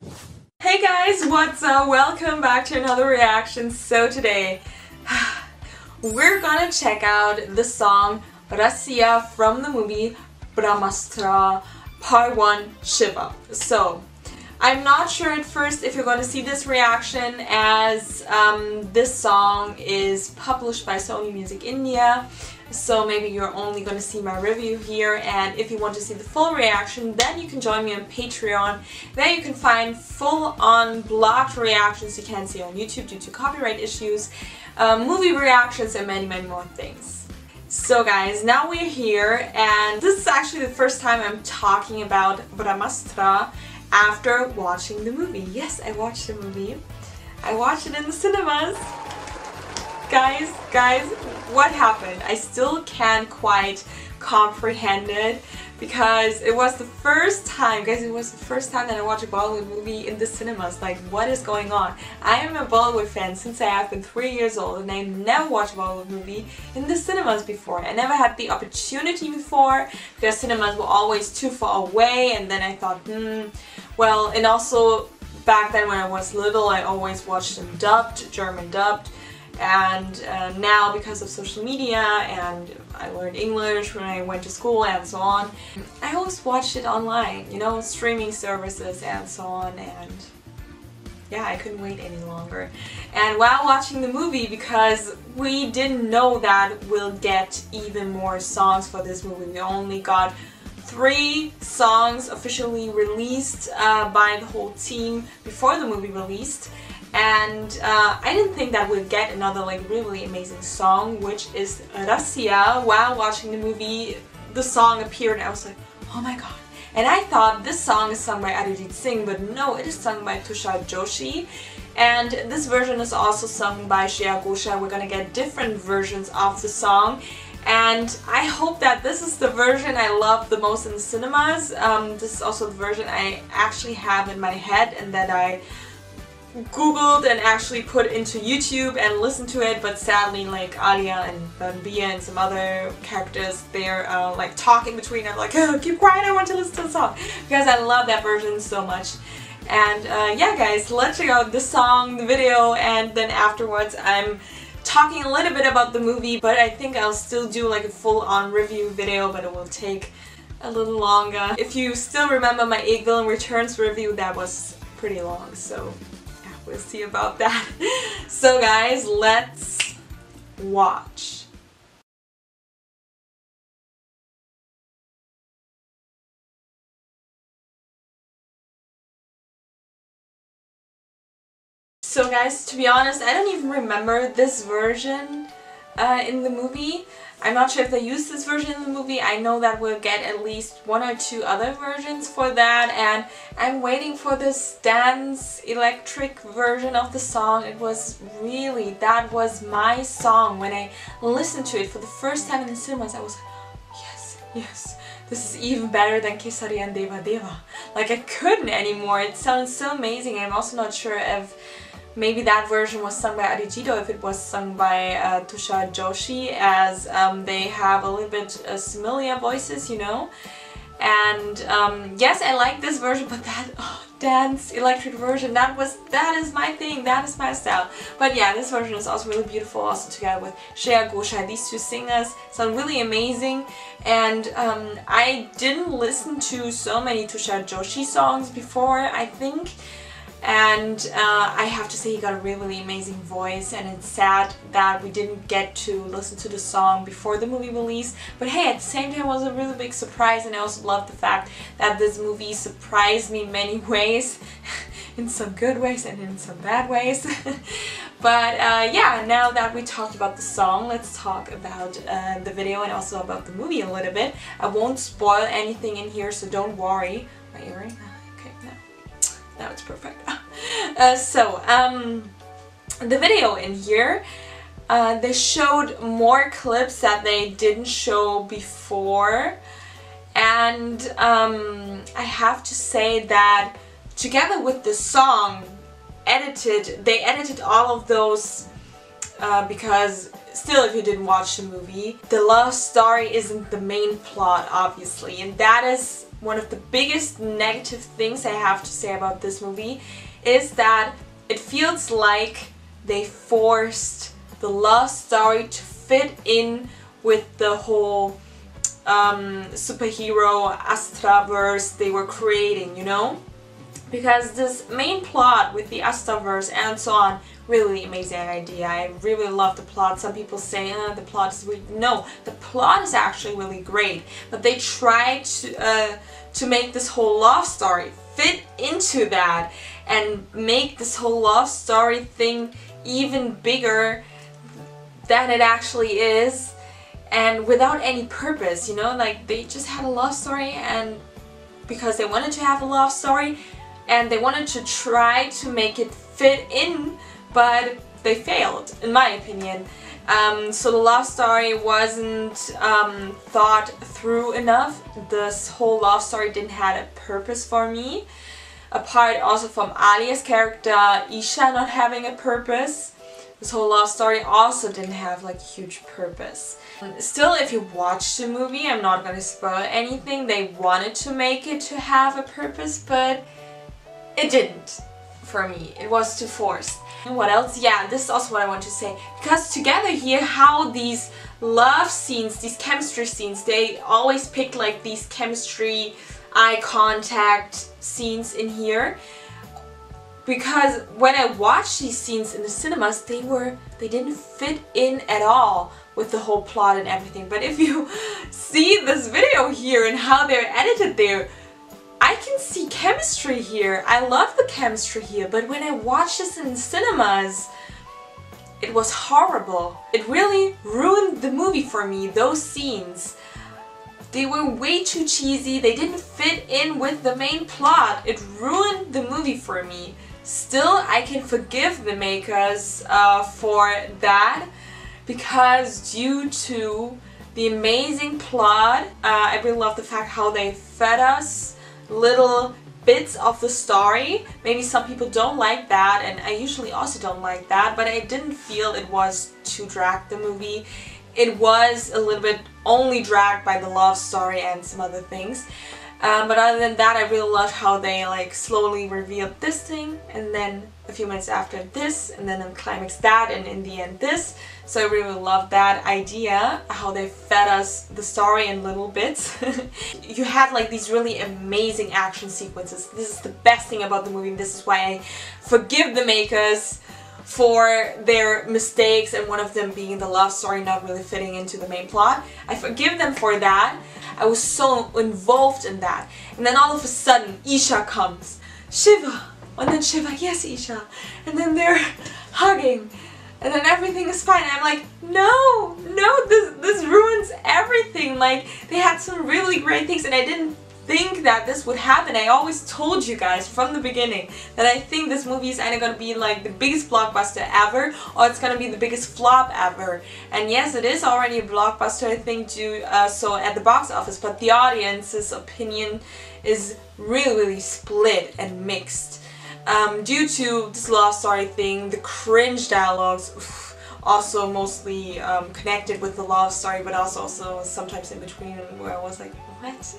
Hey guys, what's up? Welcome back to another reaction. So today, we're gonna check out the song Rasia from the movie Brahmastra Part 1 Shiva. So, I'm not sure at first if you're going to see this reaction as this song is published by Sony Music India. So maybe you're only going to see my review here, and if you want to see the full reaction, then you can join me on Patreon. There you can find full-on blocked reactions you can't see on YouTube due to copyright issues, movie reactions, and many more things. So guys, now we're here, and this is actually the first time I'm talking about Brahmastra after watching the movie. Yes, I watched the movie. I watched it in the cinemas. Guys, what happened? I still can't quite comprehend it because it was the first time, guys, it was the first time that I watched a Bollywood movie in the cinemas. Like, what is going on? I am a Bollywood fan since I have been 3 years old, and I never watched a Bollywood movie in the cinemas before. I never had the opportunity before because cinemas were always too far away, and then I thought, well, and also back then when I was little, I always watched them dubbed, German dubbed. And now, because of social media and I learned English when I went to school and so on, I always watched it online, you know, streaming services and so on, and yeah, I couldn't wait any longer. And while watching the movie, because we didn't know that we'll get even more songs for this movie, we only got 3 songs officially released by the whole team before the movie released. And I didn't think that we'd get another like really amazing song, which is Rasia. While watching the movie, the song appeared and I was like, oh my god. And I thought this song is sung by Arijit Singh, but no, it is sung by Tushar Joshi. And this version is also sung by Shreya Ghoshal. We're gonna get different versions of the song. And I hope that this is the version I love the most in the cinemas. This is also the version I actually have in my head and that I googled and actually put into YouTube and listened to it, but sadly like Alia and Ranbir and some other characters, they're like talking between. I'm like, oh, keep quiet, I want to listen to the song because I love that version so much. And yeah guys, let's check out the song, the video, and then afterwards I'm talking a little bit about the movie, but I think I'll still do like a full-on review video, but it will take a little longer. If you still remember my Egg Villain Returns review, that was pretty long, so we'll see about that. So guys, let's watch. So guys, to be honest, I don't even remember this version in the movie. I'm not sure if they used this version in the movie. I know that we'll get at least 1 or 2 other versions for that, and I'm waiting for this dance electric version of the song. It was really, that was my song. When I listened to it for the first time in the cinemas, I was like, yes, this is even better than Kesari and Deva Deva. Like, I couldn't anymore. It sounds so amazing. I'm also not sure if maybe that version was sung by Arijit or if it was sung by Tushar Joshi, as they have a little bit similar voices, you know. And yes, I like this version, but that dance electric version, that is my thing, that is my style. But yeah, this version is also really beautiful, also together with Shreya Ghoshal. These 2 singers sound really amazing, and I didn't listen to so many Tushar Joshi songs before, I think. And I have to say he got a really amazing voice, and it's sad that we didn't get to listen to the song before the movie release. But hey, at the same time it was a really big surprise, and I also love the fact that this movie surprised me in many ways. In some good ways and in some bad ways. But yeah, now that we talked about the song, let's talk about the video and also about the movie a little bit. I won't spoil anything in here, so don't worry. My earring? Okay, now it's perfect. The video in here, they showed more clips that they didn't show before, and I have to say that together with the song, they edited all of those because still, if you didn't watch the movie, the love story isn't the main plot, obviously, and that is one of the biggest negative things I have to say about this movie is that it feels like they forced the love story to fit in with the whole superhero Astraverse they were creating, you know? Because this main plot with the Astraverse and so on, really amazing idea. I really love the plot. Some people say the plot is weak. No, the plot is actually really great. But they tried to make this whole love story fit into that and make this whole love story thing even bigger than it actually is, and without any purpose, you know, like they just had a love story and because they wanted to have a love story and they wanted to try to make it fit in, but they failed, in my opinion. So the love story wasn't thought through enough. This whole love story didn't have a purpose for me. Apart also from Alia's character, Isha not having a purpose. This whole love story also didn't have like a huge purpose. Still, if you watch the movie, I'm not gonna spoil anything. They wanted to make it to have a purpose, but it didn't for me. It was too forced. And what else? Yeah, this is also what I want to say. Because together here, how these love scenes, these chemistry scenes, they always pick like these chemistry, eye contact scenes in here. Because when I watched these scenes in the cinemas, they didn't fit in at all with the whole plot and everything. But if you see this video here and how they're edited there, I can see chemistry here. I love the chemistry here, but when I watched this in cinemas, it was horrible. It really ruined the movie for me, those scenes. They were way too cheesy, they didn't fit in with the main plot. It ruined the movie for me. Still, I can forgive the makers for that, because due to the amazing plot, I really love the fact how they fed us little bits of the story. Maybe some people don't like that, and I usually also don't like that, but I didn't feel it was too dragged, the movie. It was a little bit only dragged by the love story and some other things. But other than that, I really loved how they like slowly revealed this thing, and then a few minutes after this, and then in climax that, and in the end this. So I really loved that idea, how they fed us the story in little bits. You had like these really amazing action sequences. This is the best thing about the movie, and this is why I forgive the makers for their mistakes, and one of them being the love story not really fitting into the main plot. I forgive them for that. I was so involved in that. And then all of a sudden, Isha comes. Shiva! And then Shiva, yes Isha. And then they're hugging. And then everything is fine. And I'm like, no, this ruins everything. Like, they had some really great things, and I didn't think that this would happen. I always told you guys from the beginning that I think this movie is either gonna be like the biggest blockbuster ever, or it's gonna be the biggest flop ever. And yes, it is already a blockbuster, I think, so at the box office, but the audience's opinion is really split and mixed. Due to this love story thing, the cringe dialogues, also mostly connected with the love story, but also sometimes in between, where I was like, what?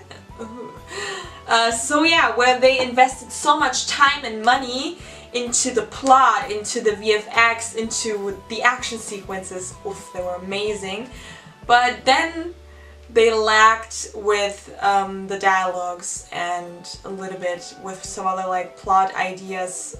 So yeah, where they invested so much time and money into the plot, into the VFX, into the action sequences. Oof, they were amazing. But then they lacked with the dialogues and a little bit with some other like plot ideas.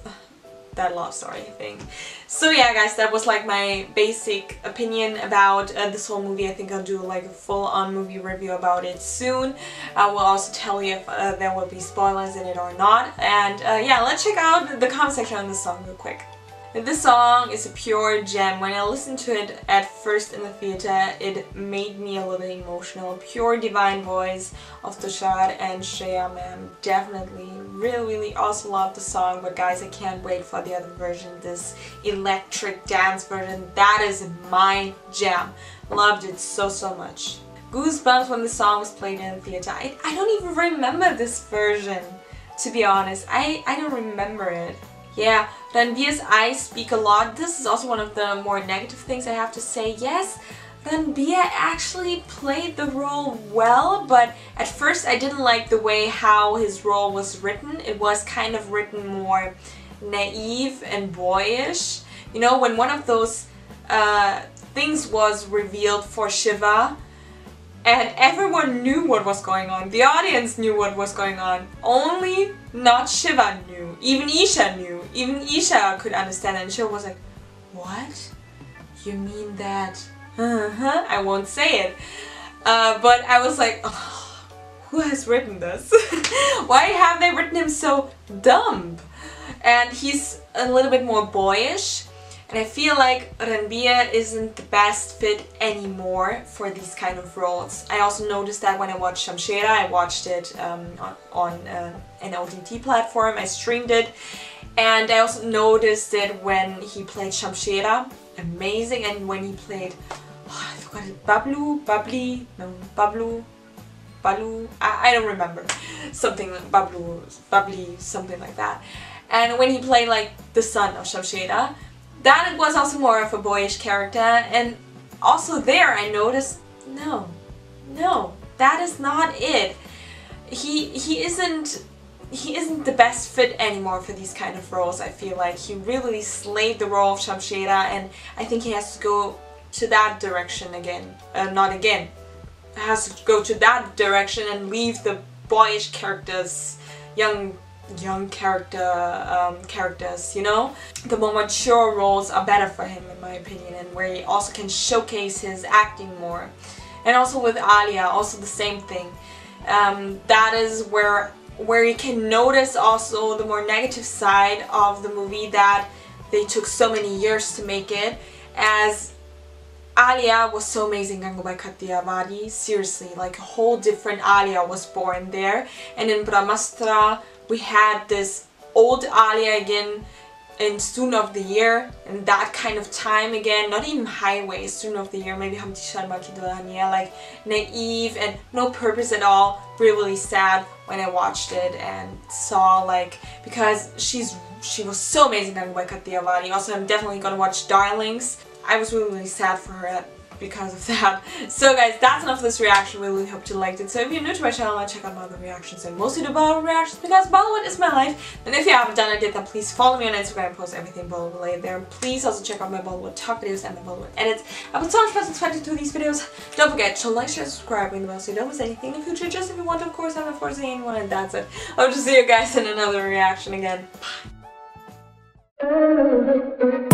That love story thing. So yeah guys, that was like my basic opinion about this whole movie. I think I'll do like a full-on movie review about it soon. I will also tell you if there will be spoilers in it or not. And yeah, let's check out the comment section on this song real quick. This song is a pure gem. When I listened to it at first in the theater, it made me a little emotional. Pure divine voice of Tushar and Shreya ma'am. Definitely, really also love the song, but guys, I can't wait for the other version, this electric dance version. That is my jam. Loved it so much. Goosebumps when the song was played in the theater. I don't even remember this version, to be honest. I don't remember it. Yeah, Ranveer's eyes speak a lot. This is also one of the more negative things I have to say. Yes, Ranbir actually played the role well, but at first I didn't like the way how his role was written. It was kind of written more naive and boyish. You know, when one of those things was revealed for Shiva, and everyone knew what was going on. The audience knew what was going on. Only not Shiva knew. Even Isha knew. Even Isha could understand, and Shiva was like, what? You mean that? I won't say it. But I was like, oh, who has written this? Why have they written him so dumb? And he's a little bit more boyish. And I feel like Ranbir isn't the best fit anymore for these kind of roles. I also noticed that when I watched Shamshera. I watched it on an OTT platform, I streamed it. And I also noticed it when he played Shamshera, amazing, and when he played, oh, I forgot it, Balu, I don't remember, something, Babli, something like that. And when he played like the son of Shamshera, that was also more of a boyish character, and also there I noticed, no, that is not it. He isn't the best fit anymore for these kind of roles. I feel like he really slayed the role of Shamshera, and I think he has to go to that direction again. Has to go to that direction and leave the boyish characters, young characters, you know? The more mature roles are better for him, in my opinion, and where he also can showcase his acting more. And also with Alia, also the same thing. That is where you can notice also the more negative side of the movie, that they took so many years to make it, as Alia was so amazing, Gangubai Kathiawadi, seriously, like a whole different Alia was born there. And in Brahmastra we had this old Alia again in Student of the Year, and that kind of time again, not even Highway, Student of the Year, maybe Hamti Sharma Ki Dulhania, like naive and no purpose at all. Really sad when I watched it and saw, like, because she was so amazing, Gangubai Kathiawadi. Also, I'm definitely gonna watch Darlings. I was really sad for her because of that. So guys, that's enough of this reaction. Really hope you liked it. So if you're new to my channel, check out my other reactions, and mostly do Bollywood reactions because Bollywood is my life. And if you haven't done it yet, then please follow me on Instagram. I post everything Bollywood related there. And please also check out my Bollywood talk videos and my Bollywood edits. I put so much fun into these videos. Don't forget to like, share, subscribe, ring the bell so you don't miss anything in the future. Just if you want to, of course, I'm not forcing anyone, and that's it. I'll just see you guys in another reaction again. Bye.